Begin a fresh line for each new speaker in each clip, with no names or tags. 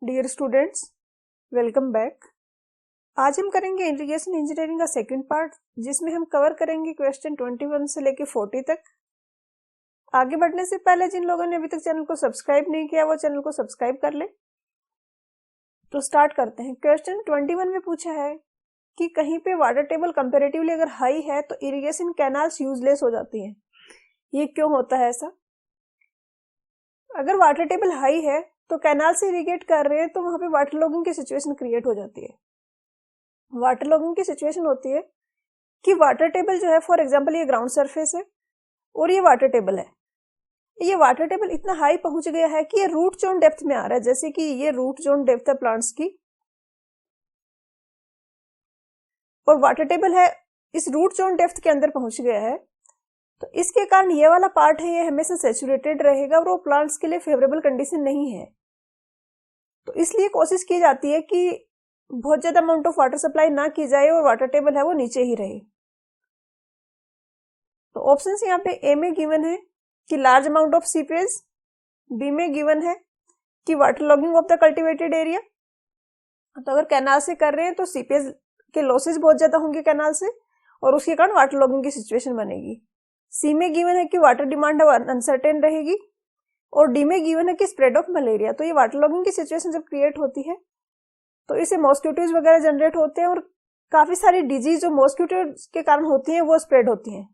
Dear students, welcome back. आज हम करेंगे इरिगेशन इंजीनियरिंग का सेकंड पार्ट, जिसमें हम कवर करेंगे क्वेश्चन 21 से लेकर 40 तक। आगे बढ़ने से पहले जिन लोगों ने अभी तक चैनल को सब्सक्राइब नहीं किया वो चैनल को सब्सक्राइब कर ले। तो स्टार्ट करते हैं। क्वेश्चन 21 में पूछा है कि कहीं पे वाटर टेबल कंपेरेटिवली अगर हाई है तो इरिगेशन कैनाल्स यूजलेस हो जाती हैं। ये क्यों होता है ऐसा? अगर वाटर टेबल हाई है तो कैनाल से इरिगेट कर रहे हैं तो वहां पे वाटर लॉगिंग की सिचुएशन क्रिएट हो जाती है। वाटर लॉगिंग की सिचुएशन होती है कि वाटर टेबल जो है, फॉर एग्जांपल ये ग्राउंड सरफेस है और ये वाटर टेबल है। ये वाटर टेबल इतना हाई पहुंच गया है कि ये रूट जोन डेप्थ में आ रहा है। जैसे कि ये रूट जोन डेप्थ है प्लांट्स की और वाटर टेबल है इस रूट जोन डेप्थ के अंदर पहुंच गया है, तो इसके कारण ये वाला पार्ट है ये हमेशा सैचुरेटेड रहेगा और वो प्लांट्स के लिए फेवरेबल कंडीशन नहीं है। तो इसलिए कोशिश की जाती है कि बहुत ज्यादा अमाउंट ऑफ वाटर सप्लाई ना की जाए और वाटर टेबल है वो नीचे ही रहे। तो ऑप्शंस यहाँ पे ए में गिवन है कि large amount of seepage, B में गिवन है कि water logging of the cultivated area. तो अगर कैनाल से कर रहे हैं तो सीपेज के लॉसेस बहुत ज्यादा होंगे कैनाल से और उसके कारण वाटर लॉगिंग की सिचुएशन बनेगी। सी में गिवन है कि वाटर डिमांड अनसर्टेन रहेगी और डी में गिवन है कि स्प्रेड ऑफ मलेरिया। तो ये वाटर लॉगिंग की सिचुएशन जब क्रिएट होती है तो इससे मॉस्किटोज वगैरह जनरेट होते हैं और काफी सारी डिजीज जो मॉस्किटोज के कारण होती हैं वो स्प्रेड होती हैं।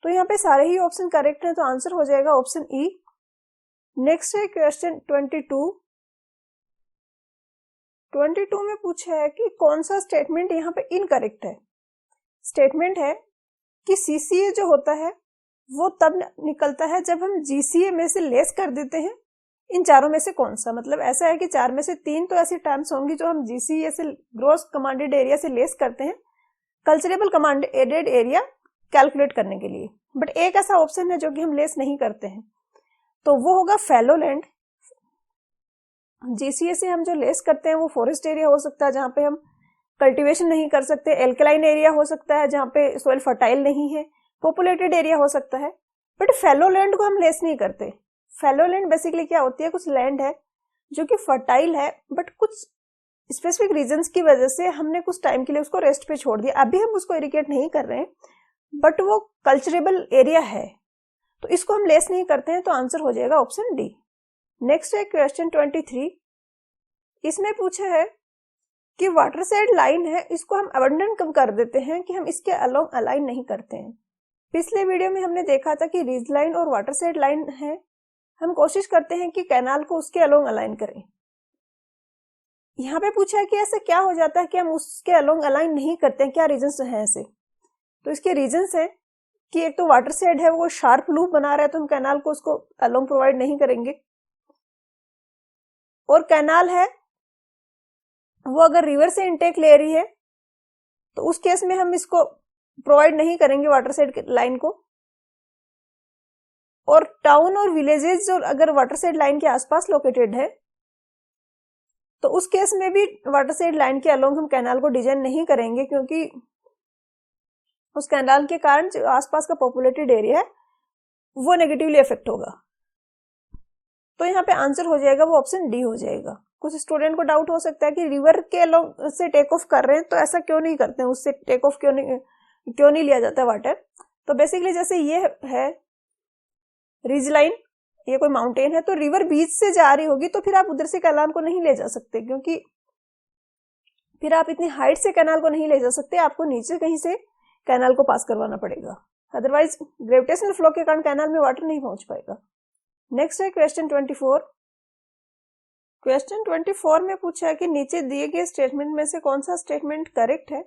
तो यहाँ पे सारे ही ऑप्शन करेक्ट हैं, तो आंसर हो जाएगा ऑप्शन ई। नेक्स्ट है क्वेश्चन 22 में पूछा है कि कौन सा स्टेटमेंट यहाँ पे इनकरेक्ट है। स्टेटमेंट है कि सीसीए जो होता है वो तब निकलता है जब हम जीसीए में से लेस कर देते हैं। इन चारों में से कौन सा? मतलब ऐसा है कि चार में से तीन तो ऐसी टर्म्स होंगी जो हम जीसीए से ग्रॉस कमांडेड एरिया से लेस करते हैं कल्चरेबल कमांडेड एरिया कैलकुलेट करने के लिए, बट एक ऐसा ऑप्शन है जो कि हम लेस नहीं करते हैं, तो वो होगा फैलो लैंड। जीसीए से हम जो लेस करते हैं वो फॉरेस्ट एरिया हो सकता है जहां पे हम कल्टीवेशन नहीं कर सकते, एल्कलाइन एरिया हो सकता है जहां पे सोइल फर्टाइल नहीं है, पॉपुलेटेड एरिया हो सकता है, बट फैलो लैंड को हम लेस नहीं करते। फैलो लैंड बेसिकली क्या होती है? कुछ लैंड है जो कि फर्टाइल है बट कुछ स्पेसिफिक रीजंस की वजह से हमने कुछ टाइम के लिए उसको रेस्ट पे छोड़ दिया, अभी हम उसको इरिगेट नहीं कर रहे हैं बट वो कल्चरेबल एरिया है, तो इसको हम लेस नहीं करते हैं, तो आंसर हो जाएगा ऑप्शन डी। नेक्स्ट है क्वेश्चन 23। इसमें पूछा है कि वाटर साइड लाइन है, इसको हम अबंडन कब कर देते हैं कि हम इसके अलोंग अलाइन नहीं करते हैं। पिछले वीडियो में हमने देखा था कि रिज लाइन और वाटर साइड लाइन है, हम कोशिश करते हैं कि कैनाल को उसके अलोंग अलाइन करें। यहाँ पे पूछा है कि ऐसा क्या हो जाता है कि हम उसके अलोंग अलाइन नहीं करते हैं, क्या रीजंस हैं ऐसे? तो इसके रीजंस है कि एक तो वाटर साइड है वो शार्प लूप बना रहा है तो हम कैनाल को उसको अलोंग प्रोवाइड नहीं करेंगे, और कैनाल है वो अगर रिवर से इनटेक ले रही है तो उस केस में हम इसको प्रोवाइड नहीं करेंगे वाटर साइड लाइन को। और टाउन और विलेजेस जो अगर वाटर साइड लाइन के आसपास लोकेटेड है तो उस केस में भी वाटर साइड लाइन के अलोंग हम कैनाल को डिजाइन नहीं करेंगे, क्योंकि उस कैनाल के कारण जो आसपास का पॉपुलेटेड एरिया है वो नेगेटिवली इफेक्ट होगा। तो यहाँ पे आंसर हो जाएगा वो ऑप्शन डी हो जाएगा। कुछ स्टूडेंट को डाउट हो सकता है कि रिवर के अलोंग से टेक ऑफ कर रहे हैं तो ऐसा क्यों नहीं करते हैं, उससे टेक ऑफ क्यों नहीं लिया जाता वाटर। तो बेसिकली जैसे ये है रिज लाइन, ये कोई माउंटेन है तो रिवर बीच से जा रही होगी तो फिर आप उधर से कैनाल को नहीं ले जा सकते, क्योंकि फिर आप इतनी हाइट से कैनाल को नहीं ले जा सकते, आपको नीचे कहीं से कैनाल को पास करवाना पड़ेगा, अदरवाइज ग्रेविटेशनल फ्लो के कारण कैनाल में वाटर नहीं पहुंच पाएगा। नेक्स्ट है क्वेश्चन 24। क्वेश्चन 24 में पूछा है कि नीचे दिए गए स्टेटमेंट में से कौन सा स्टेटमेंट करेक्ट है।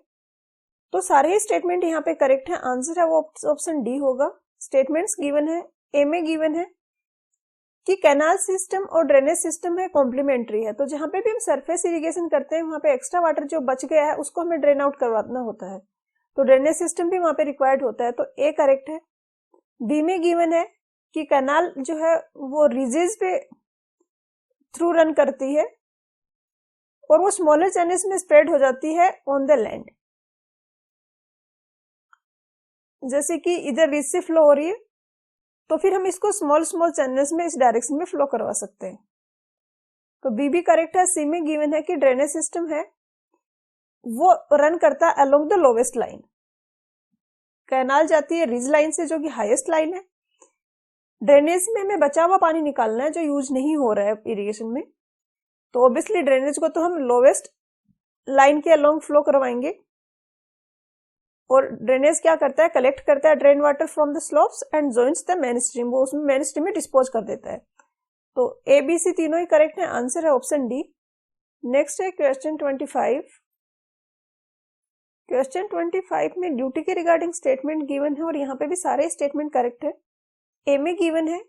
तो सारे ही स्टेटमेंट यहाँ पे करेक्ट है, आंसर है वो ऑप्शन डी होगा। स्टेटमेंट्स गिवन है, ए में गिवन है कि कैनाल सिस्टम और ड्रेनेज सिस्टम है कॉम्प्लीमेंट्री है, तो जहां पे भी हम सरफेस इरिगेशन करते हैं वहां पे एक्स्ट्रा वाटर जो बच गया है उसको हमें ड्रेन आउट करवाना होता है, तो ड्रेनेज सिस्टम भी वहां पे रिक्वायर्ड होता है, तो ए करेक्ट है। बी में गिवन है कि कैनाल जो है वो रिजेस पे थ्रू रन करती है और वो स्मॉलर चैनल्स में स्प्रेड हो जाती है ऑन द लैंड, जैसे कि इधर रिज से फ्लो हो रही है तो फिर हम इसको स्मॉल चैनल्स में इस डायरेक्शन में फ्लो करवा सकते हैं। तो बी भी करेक्ट है। सी में गिवन है कि ड्रेनेज सिस्टम है वो रन करता है along the lowest line. Canal जाती है रिज लाइन से जो कि हाईएस्ट लाइन है। ड्रेनेज में हमें बचा हुआ पानी निकालना है जो यूज नहीं हो रहा है इरिगेशन में, तो ऑब्वियसली ड्रेनेज को तो हम लोवेस्ट लाइन के अलोंग फ्लो करवाएंगे। और ड्रेनेज क्या करता है, कलेक्ट करता है drain water from the slopes and joints the main stream, वो उसमें मेन स्ट्रीम में डिस्पोज कर देता है। तो ए बी सी तीनों ही करेक्ट है, आंसर है ऑप्शन डी। नेक्स्ट है क्वेश्चन 25। क्वेश्चन 25 में ड्यूटी के रिगार्डिंग स्टेटमेंट गिवन है और यहाँ पे भी सारे स्टेटमेंट करेक्ट है। ए में गिवन है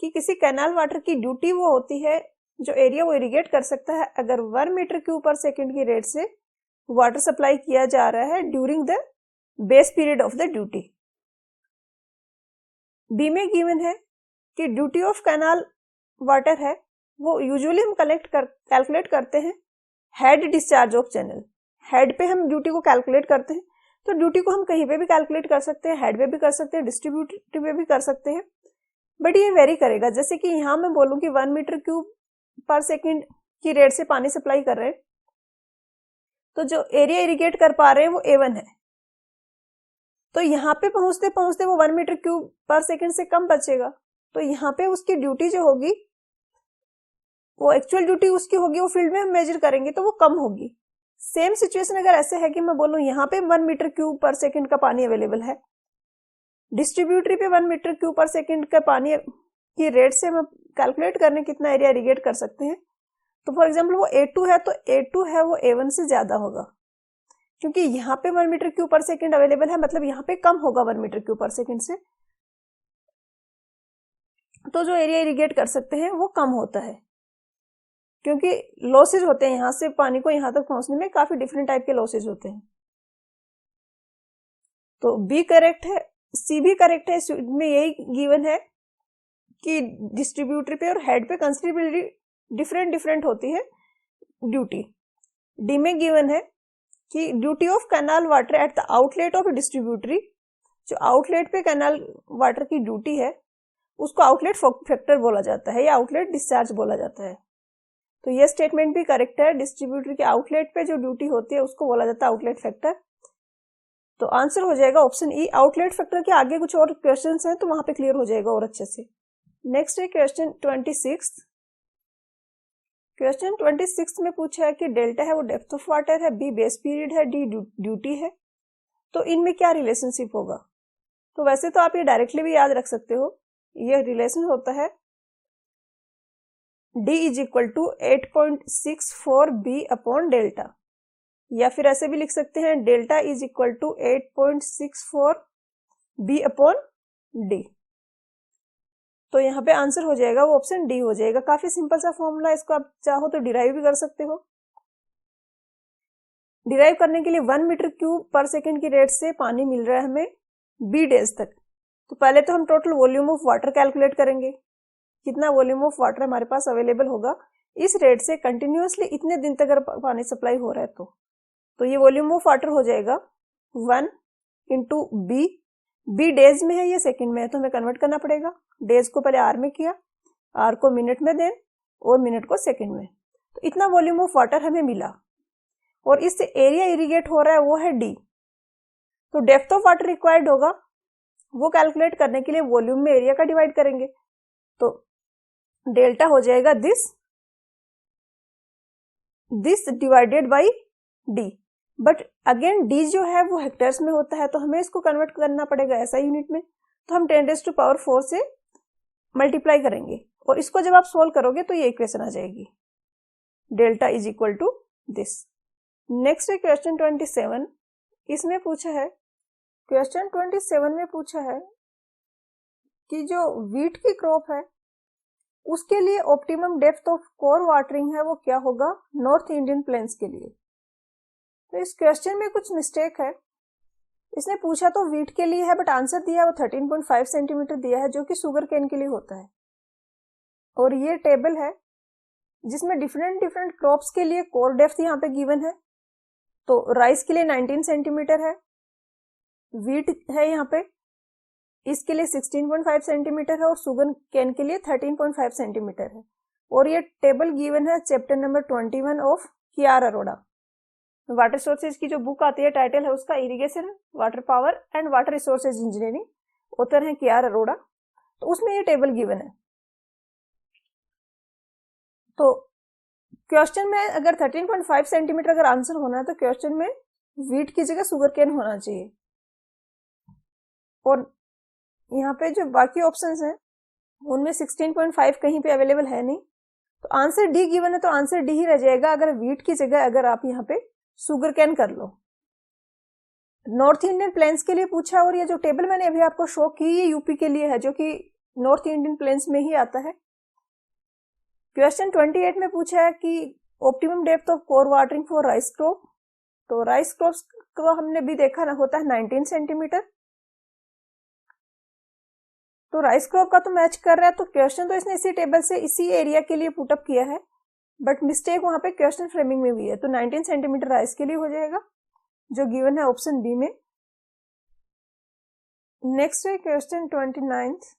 कि किसी कैनाल वाटर की ड्यूटी वो होती है जो एरिया वो इरिगेट कर सकता है अगर 1 मीटर क्यूब पर सेकेंड की रेट से वाटर सप्लाई किया जा रहा है during the base period of the duty. B में गिवन है कि ड्यूटी ऑफ कैनाल वाटर है वो यूजुअली हम कैलकुलेट करते हैं head discharge of channel. Head पे हम ड्यूटी को कैलकुलेट करते हैं, तो ड्यूटी को हम कहीं पे भी कैलकुलेट कर सकते हैं, हेड पे भी कर सकते हैं, डिस्ट्रीब्यूटर पे भी कर सकते हैं, बट ये वेरी करेगा। जैसे कि यहाँ मैं बोलूँ कि 1 मीटर क्यूब पर सेकेंड की रेट से पानी सप्लाई कर रहे हैं, तो जो एरिया इरिगेट कर पा रहे हैं वो A1 है, तो यहाँ पे पहुंचते पहुंचते वो 1 मीटर क्यूब पर सेकेंड से कम बचेगा, तो यहाँ पे उसकी ड्यूटी जो होगी वो एक्चुअल ड्यूटी उसकी होगी वो फील्ड में हम मेजर करेंगे तो वो कम होगी। सेम सिचुएशन अगर ऐसे है कि मैं बोलूँ यहाँ पे 1 मीटर क्यूब पर सेकेंड का पानी अवेलेबल है, डिस्ट्रीब्यूटरी पे 1 मीटर क्यूब पर सेकेंड का पानी की रेट से हम कैलकुलेट करने कितना एरिया इरिगेट कर सकते हैं, तो फॉर एग्जाम्पल वो A2 है तो A2 है वो A1 से ज्यादा होगा, क्योंकि यहाँ पे 1 metre cube per second available है, मतलब यहाँ पे कम होगा 1 मीटर क्यूब पर सेकेंड से, तो जो एरिया इरिगेट कर सकते हैं वो कम होता है, क्योंकि लॉसेज होते हैं यहाँ से पानी को यहाँ तक पहुंचने में, काफी डिफरेंट टाइप के लॉसेज होते हैं। तो बी करेक्ट है। सी भी करेक्ट है, इसमें यही गिवन है कि डिस्ट्रीब्यूटर पे और हेड पे कंसिडरेबली डिफरेंट होती है ड्यूटी। डी में गिवन है कि duty of canal water at the outlet of distributary, जो आउटलेट पे कैनाल वाटर की ड्यूटी है उसको आउटलेट फैक्टर बोला जाता है या आउटलेट डिस्चार्ज बोला जाता है, तो ये स्टेटमेंट भी करेक्ट है। डिस्ट्रीब्यूटर के आउटलेट पे जो ड्यूटी होती है उसको बोला जाता है आउटलेट फैक्टर, तो आंसर हो जाएगा ऑप्शन ई। आउटलेट फैक्टर के आगे कुछ और क्वेश्चंस हैं तो वहां पे क्लियर हो जाएगा और अच्छे से। नेक्स्ट है क्वेश्चन 26। क्वेश्चन 26 में पूछा है कि डेल्टा है वो डेप्थ ऑफ वाटर है, बी बेस पीरियड है, डी ड्यूटी है, तो इनमें क्या रिलेशनशिप होगा। तो वैसे तो आप ये डायरेक्टली भी याद रख सकते हो, ये रिलेशन होता है D is equal to 8.64 B upon delta, या फिर ऐसे भी लिख सकते हैं delta is equal to 8.64 B upon D। तो यहाँ पे आंसर हो जाएगा वो ऑप्शन डी हो जाएगा। काफी सिंपल सा फॉर्मूला, इसको आप चाहो तो डिराइव भी कर सकते हो। डिराइव करने के लिए 1 मीटर क्यूब पर सेकेंड की रेट से पानी मिल रहा है हमें B डेज तक, तो पहले तो हम total volume of water calculate करेंगे, कितना वॉल्यूम ऑफ वाटर हमारे पास अवेलेबल होगा इस रेट से कंटिन्यूअसली इतने दिन तक अगर पानी सप्लाई हो रहा है तो ये वॉल्यूम ऑफ वाटर हो जाएगा 1 इंटू बी डेज में है, ये सेकंड में है, तो हमें कन्वर्ट करना पड़ेगा। डेज को पहले आर में किया, आर को मिनट में दें और मिनट को सेकंड में, तो इतना वॉल्यूम ऑफ वाटर हमें मिला और इससे एरिया इरिगेट हो रहा है वो है डी। तो डेप्थ ऑफ वाटर रिक्वायर्ड होगा वो कैलकुलेट करने के लिए वॉल्यूम में एरिया का डिवाइड करेंगे, तो डेल्टा हो जाएगा this divided by D. But again D जो है वो हेक्टेयर्स में होता है, तो हमें इसको कन्वर्ट करना पड़ेगा ऐसा यूनिट में, तो हम 10⁻⁴ से मल्टीप्लाई करेंगे और इसको जब आप सोल्व करोगे तो ये इक्वेशन आ जाएगी, delta is equal to this. Next है क्वेश्चन 27। इसमें पूछा है, क्वेश्चन 27 में पूछा है कि जो वीट की क्रॉप है उसके लिए optimum depth of core watering है वो क्या होगा नॉर्थ इंडियन प्लेन्स के लिए। तो इस क्वेश्चन में कुछ मिस्टेक है, इसने पूछा तो वीट के लिए है बट आंसर दिया वो 13.5 सेंटीमीटर दिया है जो कि शुगर केन के लिए होता है, और ये टेबल है जिसमें डिफरेंट क्रॉप्स के लिए कोर डेप्थ यहाँ पे गिवन है। तो राइस के लिए 19 सेंटीमीटर है, वीट है यहाँ पे इसके लिए 16.5 सेंटीमीटर है और शुगर केन के लिए 13.5 सेंटीमीटर है। और ये टेबल गिवन है chapter number 21 of KR Arora. Water resources की जो बुक आती है, टाइटल है उसका irrigation, water power and water resources engineering, author है KR अरोड़ा। तो उसमें ये टेबल गिवन है। तो क्वेश्चन में अगर 13.5 सेंटीमीटर अगर आंसर होना है तो क्वेश्चन में वीट की जगह शुगर केन होना चाहिए। और यहाँ पे जो बाकी ऑप्शंस हैं उनमें 16.5 कहीं पे अवेलेबल है नहीं, तो आंसर डी गिवन है, तो आंसर डी ही रह जाएगा अगर वीट की जगह अगर आप यहाँ पे शुगर केन कर लो। नॉर्थ इंडियन प्लेन्स के लिए पूछा, और ये जो टेबल मैंने अभी आपको शो की ये यूपी के लिए है, जो कि नॉर्थ इंडियन प्लेन्स में ही आता है। क्वेश्चन 28 में पूछा है कि optimum depth of core watering for rice crop. तो राइस क्रॉप को हमने भी देखा ना, होता है 19 सेंटीमीटर। तो राइस क्रॉप का तो मैच कर रहा है, तो क्वेश्चन तो इसने इसी टेबल से इसी एरिया के लिए पुटअप किया है, बट मिस्टेक वहां पे क्वेश्चन फ्रेमिंग में हुई है। तो 19 सेंटीमीटर राइस के लिए हो जाएगा, जो गिवन है ऑप्शन बी में। नेक्स्ट है क्वेश्चन 29।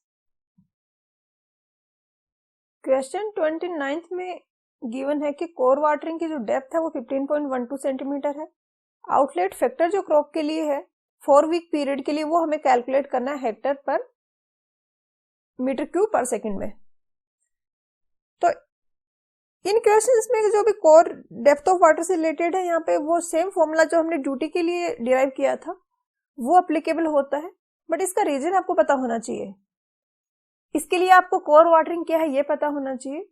क्वेश्चन 29 में गिवन है कि कोर वाटरिंग की जो डेप्थ है वो 15.12 सेंटीमीटर है। आउटलेट फैक्टर जो क्रॉप के लिए है 4 वीक पीरियड के लिए, वो हमें कैलकुलेट करना है हेक्टर पर मीटर क्यूब पर सेकंड में। तो इन क्वेश्चंस में जो भी कोर डेप्थ ऑफ वाटर से रिलेटेड है, यहाँ पे वो सेम फॉर्मूला जो हमने ड्यूटी के लिए डिराइव किया था वो अप्लीकेबल होता है, बट इसका रीजन आपको पता होना चाहिए। इसके लिए आपको कोर वाटरिंग क्या है ये पता होना चाहिए।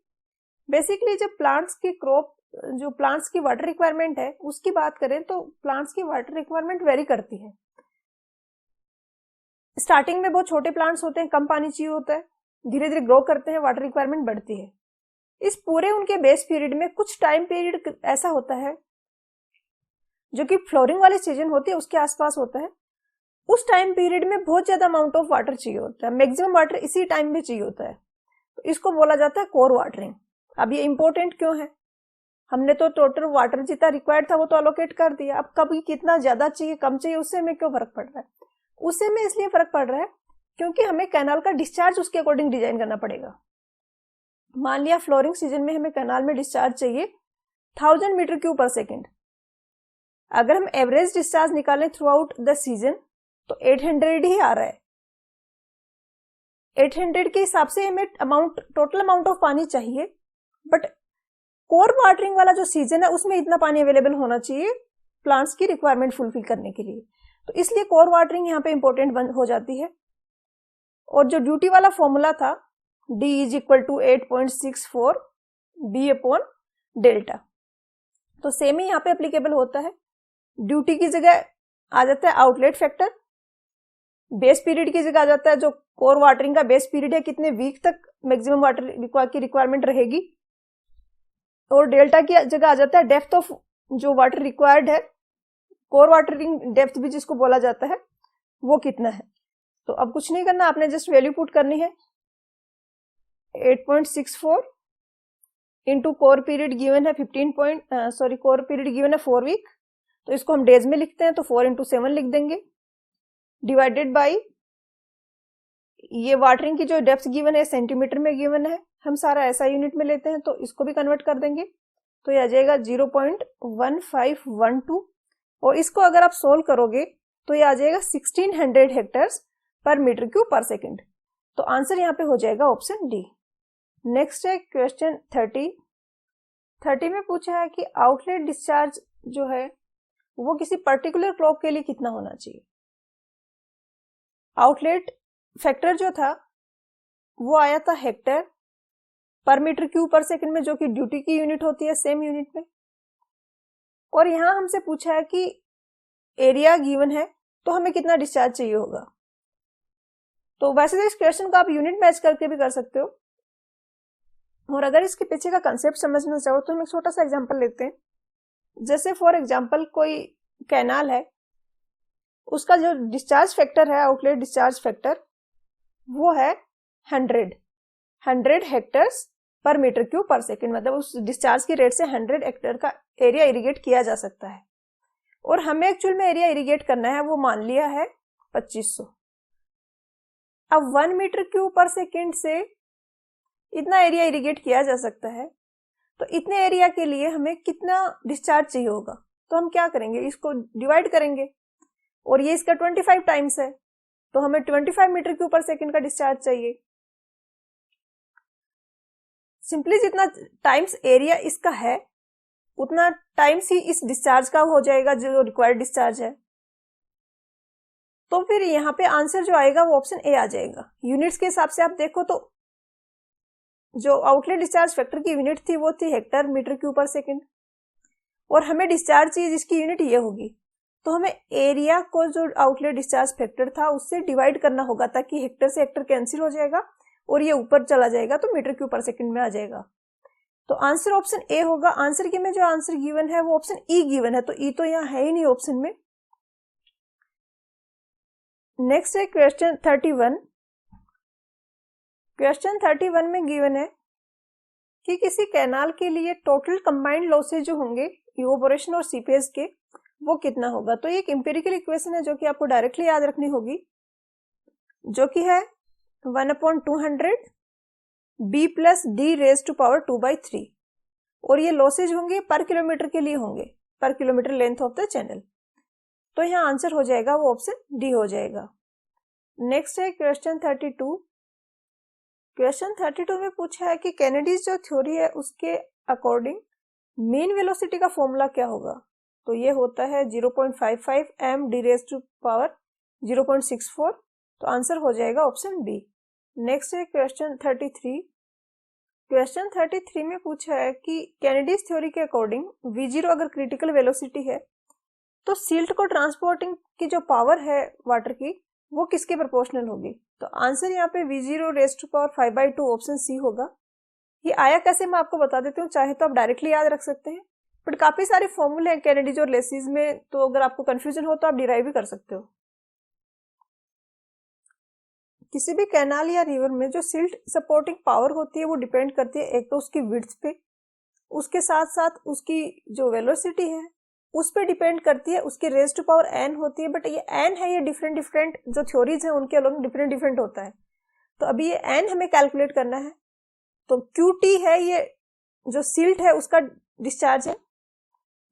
बेसिकली जब प्लांट्स की क्रॉप, जो प्लांट्स की वाटर रिक्वायरमेंट है उसकी बात करें, तो प्लांट्स की वाटर रिक्वायरमेंट वेरी करती है। स्टार्टिंग में बहुत छोटे प्लांट्स होते हैं, कम पानी चाहिए होता है, धीरे धीरे ग्रो करते हैं, वाटर रिक्वायरमेंट बढ़ती है। इस पूरे उनके बेस पीरियड में कुछ टाइम पीरियड ऐसा होता है जो कि फ्लोरिंग वाली सीजन होती है उसके आसपास होता है। उस टाइम पीरियड में बहुत ज्यादा अमाउंट ऑफ वाटर चाहिए होता है, मैक्सिमम वाटर इसी टाइम में चाहिए होता है, तो इसको बोला जाता है कोर वाटरिंग। अब ये इंपॉर्टेंट क्यों है? हमने तो टोटल वाटर जितना रिक्वायर्ड था वो तो अलोकेट कर दिया, अब कभी कितना ज्यादा चाहिए कम चाहिए उससे हमें क्यों फर्क पड़ रहा है? उससे में इसलिए फर्क पड़ रहा है क्योंकि हमें कैनाल का डिस्चार्ज उसके अकॉर्डिंग डिजाइन करना पड़ेगा। मान लिया फ्लोरिंग सीजन में हमें कैनाल में डिस्चार्ज चाहिए 1000 मीटर क्यूब पर सेकेंड। अगर हम एवरेज डिस्चार्ज निकालें थ्रू आउट द सीजन तो 800 ही आ रहा है। 800 के हिसाब से हमें टोटल अमाउंट ऑफ पानी चाहिए, बट कोर वाटरिंग वाला जो सीजन है उसमें इतना पानी अवेलेबल होना चाहिए प्लांट्स की रिक्वायरमेंट फुलफिल करने के लिए। तो इसलिए कोर वाटरिंग यहाँ पे इंपॉर्टेंट हो जाती है। और जो ड्यूटी वाला फॉर्मूला था D is equal to 8.64 B upon delta, तो सेम ही यहाँ पे एप्लीकेबल होता है। ड्यूटी की जगह आ जाता है आउटलेट फैक्टर, बेस पीरियड की जगह आ जाता है जो कोर वाटरिंग का बेस पीरियड है, कितने वीक तक मैक्सिमम वाटर की रिक्वायरमेंट रहेगी, और डेल्टा की जगह आ जाता है डेप्थ ऑफ जो वाटर रिक्वायर्ड है, कोर वाटरिंग डेप्थ भी जिसको बोला जाता है, वो कितना है। तो अब कुछ नहीं करना, आपने जस्ट वैल्यू पुट करनी है। 8.64 इंटू कोर पीरियड गिवन है कोर पीरियड गिवन है 4 वीक, तो इसको हम डेज में लिखते हैं तो 4 इंटू 7 लिख देंगे, डिवाइडेड बाई ये वाटरिंग की जो डेप्थ गिवन है सेंटीमीटर में गिवन है, हम सारा ऐसा यूनिट में लेते हैं तो इसको भी कन्वर्ट कर देंगे, तो ये आ जाएगा 0.1512, और इसको अगर आप सोल्व करोगे तो ये आ जाएगा 1600 हेक्टेयर्स पर मीटर क्यूब पर सेकेंड। तो आंसर यहाँ पे हो जाएगा ऑप्शन डी। नेक्स्ट है क्वेश्चन 30 में पूछा है कि आउटलेट डिस्चार्ज जो है वो किसी पर्टिकुलर क्रॉप के लिए कितना होना चाहिए। आउटलेट फैक्टर जो था वो आया था हेक्टेयर पर मीटर क्यूब पर सेकंड में, जो कि ड्यूटी की यूनिट होती है सेम यूनिट में। और यहां हमसे पूछा है कि एरिया गिवन है तो हमें कितना डिस्चार्ज चाहिए होगा। तो वैसे तो इस क्वेश्चन को आप यूनिट मैच करके भी कर सकते हो, और अगर इसके पीछे का कंसेप्ट समझना चाहो तो हम एक छोटा सा एग्जांपल लेते हैं। जैसे फॉर एग्जांपल कोई कैनाल है, उसका जो डिस्चार्ज फैक्टर है, आउटलेट डिस्चार्ज फैक्टर, वो है 100 हेक्टेयर्स पर मीटर क्यूब पर सेकेंड, मतलब उस डिस्चार्ज की रेट से 100 हेक्टेयर का एरिया इरिगेट किया जा सकता है। और हमें एक्चुअल में एरिया इरिगेट करना है वो मान लिया है 2500। अब 1 मीटर क्यूब पर सेकेंड से इतना एरिया इरिगेट किया जा सकता है, तो इतने एरिया के लिए हमें कितना डिस्चार्ज चाहिए होगा, तो हम क्या करेंगे, इसको डिवाइड करेंगे, और ये इसका 25 टाइम्स है, तो हमें 25 मीटर क्यूब पर सेकंड का डिस्चार्ज चाहिए। सिंपली जितना टाइम्स एरिया इसका है उतना टाइम्स ही इस डिस्चार्ज का हो जाएगा जो रिक्वायर्ड डिस्चार्ज है। तो फिर यहाँ पे आंसर जो आएगा वो ऑप्शन ए आ जाएगा। यूनिट्स के हिसाब से आप देखो तो जो आउटलेट डिस्चार्ज फैक्टर की यूनिट थी वो थी Hector metre cube per second, और हमें डिस्चार्ज चाहिए जिसकी यूनिट ये होगी, तो हमें एरिया को जो आउटलेट डिस्चार्ज फैक्टर था उससे डिवाइड करना होगा, ताकि हेक्टर से हेक्टर कैंसिल हो जाएगा और ये ऊपर चला जाएगा तो मीटर क्यूब पर सेकंड में आ जाएगा। तो आंसर ऑप्शन ए होगा। आंसर की में जो आंसर गिवन है वो ऑप्शन ई गिवन है, तो ई तो यहाँ है ही नहीं ऑप्शन में। नेक्स्ट है क्वेश्चन 31। क्वेश्चन 31 में गिवन है कि किसी कैनाल के लिए टोटल कंबाइंड लॉसेज जो होंगे इवोपोरेशन और सीपेज के वो कितना होगा। तो ये एक एम्पिरिकल इक्वेशन है जो कि आपको डायरेक्टली याद रखनी होगी, जो कि है 1/200 b plus D raise to power 2/3, और ये लॉसेज होंगे पर किलोमीटर के लिए होंगे, पर kilometre length of the channel. तो यहाँ आंसर हो जाएगा वो ऑप्शन डी हो जाएगा। नेक्स्ट है क्वेश्चन 32। क्वेश्चन 32 में पूछा है कि कैनेडीज जो थ्योरी है उसके अकॉर्डिंग मीन वेलोसिटी का फॉर्मूला क्या होगा। तो ये होता है 0.55 m D raise to power 0.64, तो आंसर हो जाएगा ऑप्शन बी। नेक्स्ट है क्वेश्चन 33। क्वेश्चन 33 में पूछा है कि कैनेडीज थ्योरी के अकॉर्डिंग v0 अगर क्रिटिकल वेलोसिटी है तो सिल्ट को ट्रांसपोर्टिंग की जो पावर है वाटर की वो किसके प्रोपोर्शनल होगी। तो आंसर यहाँ पे v0 raise to power 5/2 option C होगा। ये आया कैसे मैं आपको बता देती हूँ, चाहे तो आप डायरेक्टली याद रख सकते हैं, बट काफी सारे फॉर्मूले हैं कैनेडीज और लेसिस में, तो अगर आपको कंफ्यूजन हो तो आप डिराइव भी कर सकते हो। किसी भी कैनाल या रिवर में जो सिल्ट सपोर्टिंग पावर होती है वो डिपेंड करती है एक तो उसकी विड्थ पे, उसके साथ साथ उसकी जो वेलोसिटी है उस पे डिपेंड करती है, उसकी रेज टू पावर n होती है, बट ये n है ये डिफरेंट डिफरेंट जो थ्योरीज है उनके अलग डिफरेंट डिफरेंट होता है। तो अभी ये n हमें कैलकुलेट करना है, तो QT है ये जो सिल्ट है उसका डिस्चार्ज है,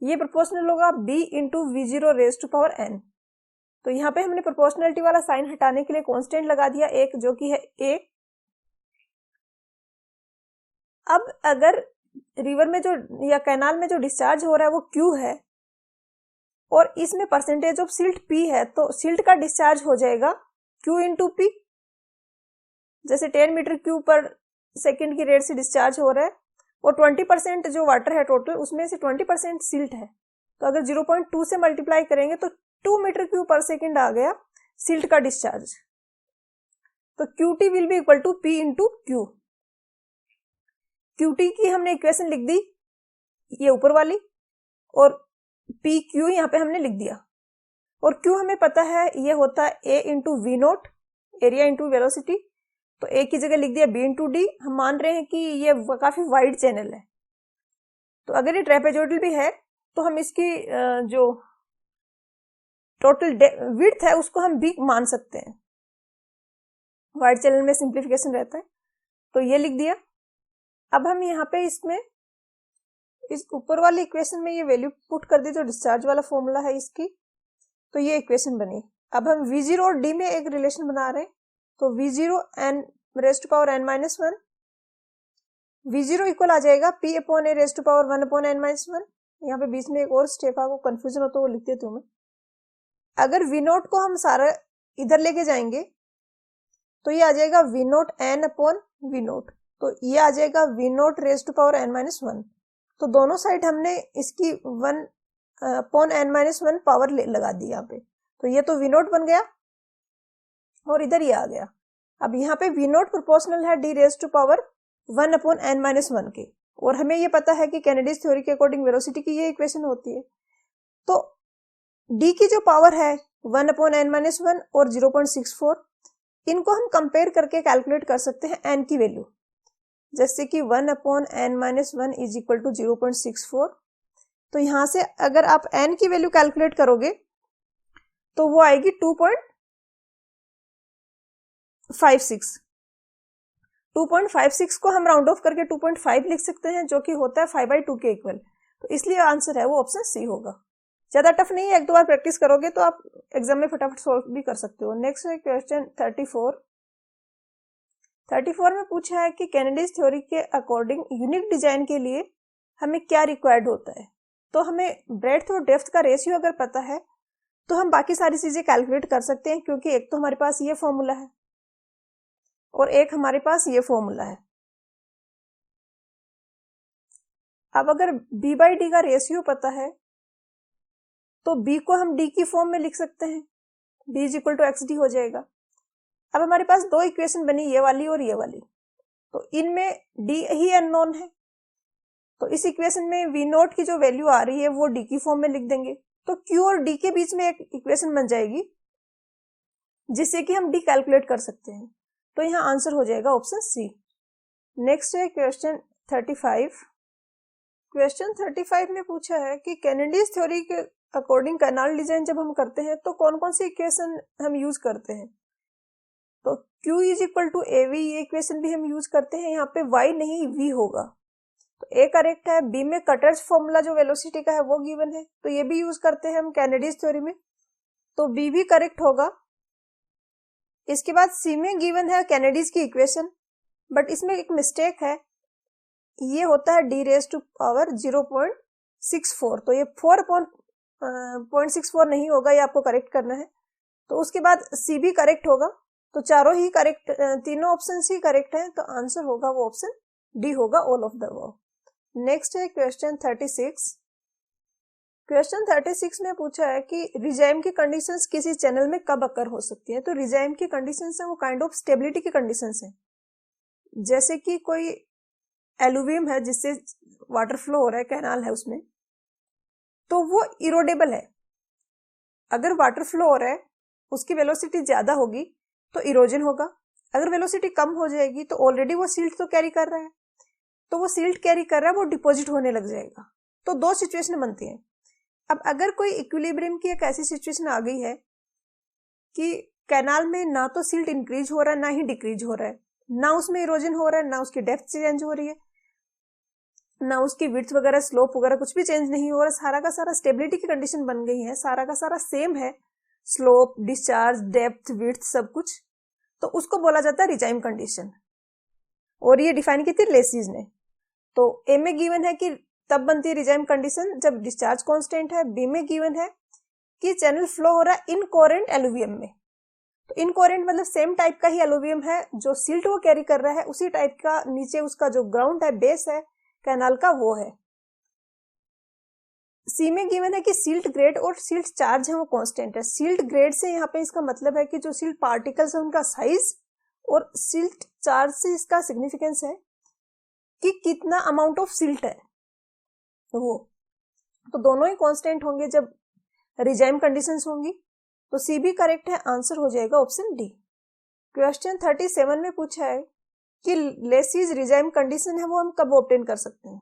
ये प्रोपोर्शनल होगा b into v0 raise to power n। तो यहाँ पे हमने प्रोपोर्शनलिटी वाला साइन हटाने के लिए कांस्टेंट लगा दिया एक, जो कि है a। अब अगर रिवर में जो या कैनाल में जो डिस्चार्ज हो रहा है वो Q है और इसमें परसेंटेज ऑफ सिल्ट P है, तो सिल्ट का डिस्चार्ज हो जाएगा Q इंटू P। जैसे 10 मीटर क्यूब पर सेकंड की रेट से डिस्चार्ज हो रहा है और 20% जो वाटर है टोटल उसमें से 20% सिल्ट है, तो अगर 0.2 से मल्टीप्लाई करेंगे तो 2 मीटर क्यूब पर सेकंड आ गया सिल्ट का डिस्चार्ज। तो QT will be equal to P into Q। QT की हमने इक्वेशन लिख दी ये ऊपर वाली, और PQ यहाँ पे हमने लिख दिया, और Q हमें पता है ये होता है A into V naught, area into velocity, तो A की जगह लिख दिया B इंटू डी। हम मान रहे हैं कि ये काफी वाइड चैनल है, तो अगर ये ट्रेपेजोइडल भी है तो हम इसकी जो टोटल विड्थ है उसको हम B मान सकते हैं, वाइड चैनल में सिंप्लीफिकेशन रहता है, तो ये लिख दिया। अब हम यहाँ पे इसमें इस ऊपर वाली इक्वेशन में ये वैल्यू पुट कर दी जो डिस्चार्ज वाला फॉर्मूला है इसकी, तो ये इक्वेशन बनी। अब हम v0 और d में एक रिलेशन बना रहे हैं, तो v0 n raise to power n minus 1, v0 equal आ जाएगा p upon a raise to power 1 upon n minus 1। यहाँ पे बीच में एक और स्टेप है, वो कंफ्यूजन हो तो वो लिख देती हूँ मैं। अगर v नोट को हम सारा इधर लेके जाएंगे तो ये आ जाएगा v naught n upon v naught, तो ये आ जाएगा v naught raise to power n minus 1। तो दोनों साइड हमने इसकी 1 अपॉन n माइनस 1 पावर लगा दी यहाँ पे, तो ये तो v नोट बन गया और इधर ये आ गया। अब यहाँ पे v नोट प्रोपोर्शनल है d raise to power 1 upon n minus 1 के, और हमें ये पता है कि कैनेडीज थ्योरी के अकॉर्डिंग वेलोसिटी की ये इक्वेशन होती है। तो d की जो पावर है 1 अपॉन n माइनस 1 और 0.64, इनको हम कंपेयर करके कैलकुलेट कर सकते हैं n की वैल्यू, जैसे कि 1 upon n minus 1 is equal to 0.64। तो यहां से अगर आप n की वैल्यू कैलकुलेट करोगे तो वो आएगी 2.56। 2.56 को हम राउंड ऑफ करके 2.5 लिख सकते हैं, जो कि होता है 5/2 के इक्वल। तो इसलिए आंसर है वो ऑप्शन सी होगा। ज्यादा टफ नहीं है, एक दो बार प्रैक्टिस करोगे तो आप एग्जाम में फटाफट सोल्व भी कर सकते हो। नेक्स्ट है क्वेश्चन 34 में पूछा है कि कैनेडीज थ्योरी के अकॉर्डिंग यूनिक डिजाइन के लिए हमें क्या रिक्वायर्ड होता है। तो हमें ब्रेड्थ और डेप्थ का रेशियो अगर पता है तो हम बाकी सारी चीजें कैलकुलेट कर सकते हैं, क्योंकि एक तो हमारे पास ये फॉर्मूला है और एक हमारे पास ये फॉर्मूला है। अब अगर b/d का रेशियो पता है तो b को हम d की फॉर्म में लिख सकते हैं, b = xd हो जाएगा। अब हमारे पास दो इक्वेशन बनी, ये वाली और ये वाली, तो इनमें d ही अननोन है, तो इस इक्वेशन में v0 की जो वैल्यू आ रही है वो d की फॉर्म में लिख देंगे, तो q और d के बीच में एक इक्वेशन बन जाएगी जिससे कि हम d कैलकुलेट कर सकते हैं। तो यहाँ आंसर हो जाएगा ऑप्शन सी। नेक्स्ट है क्वेश्चन 35। क्वेश्चन 35 में पूछा है कि कैनेडीज थ्योरी के अकॉर्डिंग कैनाल डिजाइन जब हम करते हैं तो कौन कौन सी इक्वेशन हम यूज करते हैं। तो Q = AV ये इक्वेशन भी हम यूज करते हैं, यहाँ पे y नहीं v होगा, तो A करेक्ट है। B में कटर्स फॉर्मूला जो वेलोसिटी का है वो गिवन है, तो ये भी यूज करते हैं हम कैनेडीज थ्योरी में, तो B भी करेक्ट होगा। इसके बाद C में गिवन है कैनेडीज की इक्वेशन, बट इसमें एक मिस्टेक है, ये होता है d⁻⁴, तो ये 4.64 नहीं होगा, ये आपको करेक्ट करना है। तो उसके बाद C भी करेक्ट होगा, तो चारों ही करेक्ट, तीनों ऑप्शन ही करेक्ट हैं, तो आंसर होगा वो ऑप्शन डी होगा, all of the above. Next है क्वेश्चन 36। क्वेश्चन 36 में पूछा है कि रिजाइम की कंडीशंस किसी चैनल में कब अकर हो सकती है। तो रिजाइम की कंडीशंस है वो काइंड ऑफ स्टेबिलिटी की कंडीशंस है, जैसे कि कोई एलुवियम है जिससे वाटर फ्लो हो रहा है, कैनाल है उसमें, तो वो इरोडेबल है। अगर वाटर फ्लो हो रहा है, उसकी वेलोसिटी ज्यादा होगी तो इरोजन होगा, अगर वेलोसिटी कम हो जाएगी तो ऑलरेडी वो सिल्ट तो कैरी कर रहा है, तो वो सिल्ट कैरी कर रहा है, वो डिपॉजिट होने लग जाएगा। तो दो सिचुएशन बनती हैं। अब अगर कोई इक्विलिब्रियम की एक ऐसी सिचुएशन आ गई है कि कैनाल में ना तो सिल्ट इंक्रीज हो रहा है ना ही डिक्रीज हो रहा है, ना उसमें इरोजन हो रहा है, ना उसकी डेप्थ चेंज हो रही है, ना उसकी विड्थ वगैरह स्लोप वगैरह कुछ भी चेंज नहीं हो रहा, सारा का सारा स्टेबिलिटी की कंडीशन बन गई है, सारा का सारा सेम है, स्लोप, डिस्चार्ज, डेप्थ, विड्थ सब कुछ, तो उसको बोला जाता है रिजाइम कंडीशन। और ये डिफाइन की थी लेसिस ने। तो ए में गिवन है कि तब बनती है रिजाइम कंडीशन जब डिस्चार्ज कांस्टेंट है। बी में गिवन है कि चैनल फ्लो हो रहा है इनकोरेंट एलुवियम में। तो इनकोरेंट मतलब सेम टाइप का ही एलुवियम है, जो सिल्ट वो कैरी कर रहा है उसी टाइप का नीचे उसका जो ग्राउंड है, बेस है कैनाल का, वो है। सी में गिवन है कि सिल्ट ग्रेड और सिल्ट चार्ज है वो कांस्टेंट है। सिल्ट ग्रेड से यहाँ पे इसका मतलब है कि जो सिल्ट पार्टिकल्स है उनका साइज, और सिल्ट चार्ज से इसका सिग्निफिकेंस है कि कितना अमाउंट ऑफ सिल्ट है वो। तो दोनों ही कांस्टेंट होंगे जब रिजाइम कंडीशंस होंगी, तो सी भी करेक्ट है, आंसर हो जाएगा ऑप्शन डी। क्वेश्चन 37 में पूछा है कि लेसिस रिजाइम कंडीशन है वो हम कब ऑब्टेन कर सकते हैं।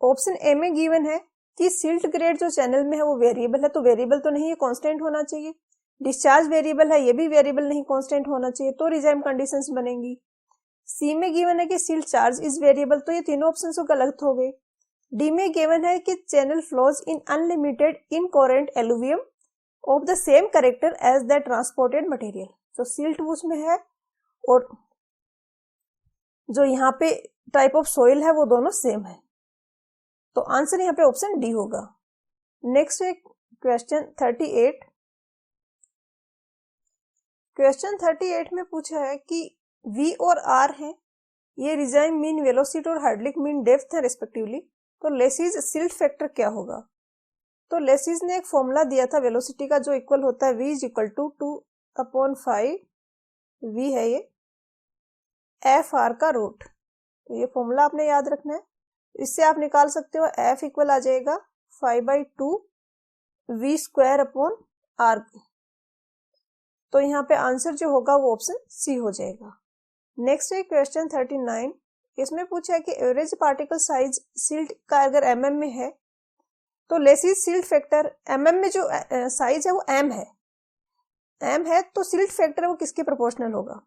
ऑप्शन ए में गिवन है कि सिल्ट ग्रेड जो चैनल में है वो वेरिएबल है, तो वेरिएबल तो नहीं, ये कांस्टेंट होना चाहिए। डिस्चार्ज वेरिएबल है, ये भी वेरिएबल नहीं, कांस्टेंट होना चाहिए, तो रिजाइम कंडीशंस बनेंगी। सी में गिवन है कि सिल्ट चार्ज इज वेरिएबल, तो ये तीनों ऑप्शन गलत हो गए। डी में गिवन है कि channel flows in unlimited incoherent alluvium of the same character as the transported material. तो सिल्ट उसमें है और जो यहाँ पे टाइप ऑफ सोइल है वो दोनों सेम है, तो आंसर यहाँ पे ऑप्शन डी होगा। नेक्स्ट है क्वेश्चन 38। क्वेश्चन 38 में पूछा है कि V और R है, ये रिजाइम मीन वेलोसिटी और हार्डलिक मीन डेप्थ है रिस्पेक्टिवली, तो लेसिस सिल्ट फैक्टर क्या होगा। तो लेसिस ने एक फॉर्मूला दिया था वेलोसिटी का जो इक्वल होता है V = 2/5 V है ये FR का रूट, तो ये फॉर्मूला आपने याद रखना है। इससे आप निकाल सकते हो F इक्वल आ जाएगा 5/2 V²/R। तो यहाँ पे आंसर जो होगा वो ऑप्शन सी हो जाएगा। नेक्स्ट है क्वेश्चन 39। इसमें पूछा है कि एवरेज पार्टिकल साइज सिल्ट का अगर mm में है तो लेसिस सिल्ट फैक्टर mm में जो साइज है वो m है, तो सिल्ट फैक्टर वो किसके प्रोपोर्शनल होगा।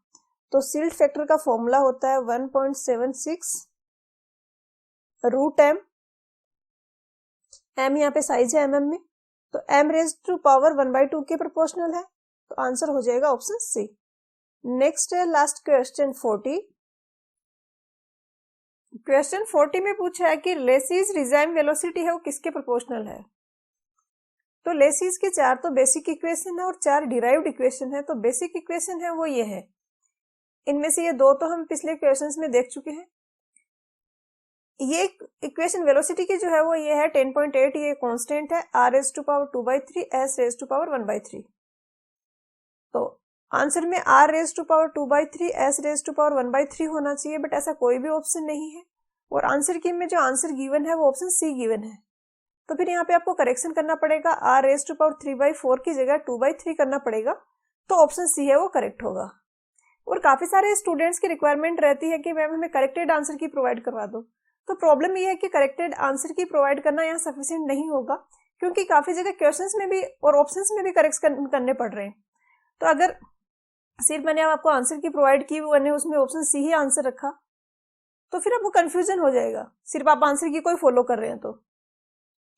तो सिल्ट फैक्टर का फॉर्मूला होता है 1.76 रूट एम। एम यहाँ पे साइज है mm में, तो m रेज टू पावर 1/2 के प्रोपोर्शनल है, तो आंसर हो जाएगा ऑप्शन सी। नेक्स्ट है लास्ट क्वेश्चन 40। क्वेश्चन 40 में पूछा है कि लेसिस रिजाइम वेलोसिटी है वो किसके प्रोपोर्शनल है। तो लेसिस के 4 तो बेसिक इक्वेशन है और 4 डिराइव्ड इक्वेशन है। तो बेसिक इक्वेशन है वो ये है, इनमें से ये 2 तो हम पिछले क्वेश्चंस में देख चुके हैं। ये इक्वेशन वेलोसिटी की जो है वो ये है 10.8, ये कांस्टेंट है, r raise to power 2/3 s raise to power 1/3। तो आंसर में r raise to power 2/3 s raise to power 1/3 होना चाहिए, बट ऐसा कोई भी ऑप्शन नहीं है। और आंसर की में जो आंसर गिवन है वो ऑप्शन सी गिवन है। तो फिर यहाँ पे आपको करेक्शन करना पड़ेगा, r रेज टू पावर 3/4 की जगह 2/3 करना पड़ेगा, तो ऑप्शन सी है वो करेक्ट होगा। और काफी सारे स्टूडेंट्स की रिक्वायरमेंट रहती है कि मैम हमें करेक्टेड आंसर की प्रोवाइड करवा दो। तो प्रॉब्लम ये है कि करेक्टेड आंसर की प्रोवाइड करना यहाँ सफिशिएंट नहीं होगा, क्योंकि काफी जगह क्वेश्चंस में भी और ऑप्शंस में भी करेक्शन करने पड़ रहे हैं। तो अगर सिर्फ मैंने आपको आंसर की प्रोवाइड की, मैंने उसमें ऑप्शन सी ही आंसर रखा, तो फिर आपको कंफ्यूजन हो जाएगा, सिर्फ आप आंसर की कोई फॉलो कर रहे हैं। तो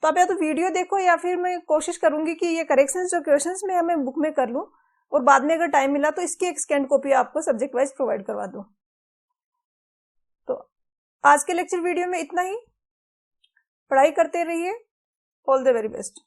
आप या तो वीडियो देखो, या फिर मैं कोशिश करूंगी कि ये करेक्शंस जो क्वेश्चंस में हमें बुक में कर लूं, और बाद में अगर टाइम मिला तो इसकी एक स्कैन कॉपी आपको सब्जेक्ट वाइज प्रोवाइड करवा दूं। तो आज के लेक्चर वीडियो में इतना ही। पढ़ाई करते रहिए। All the very best.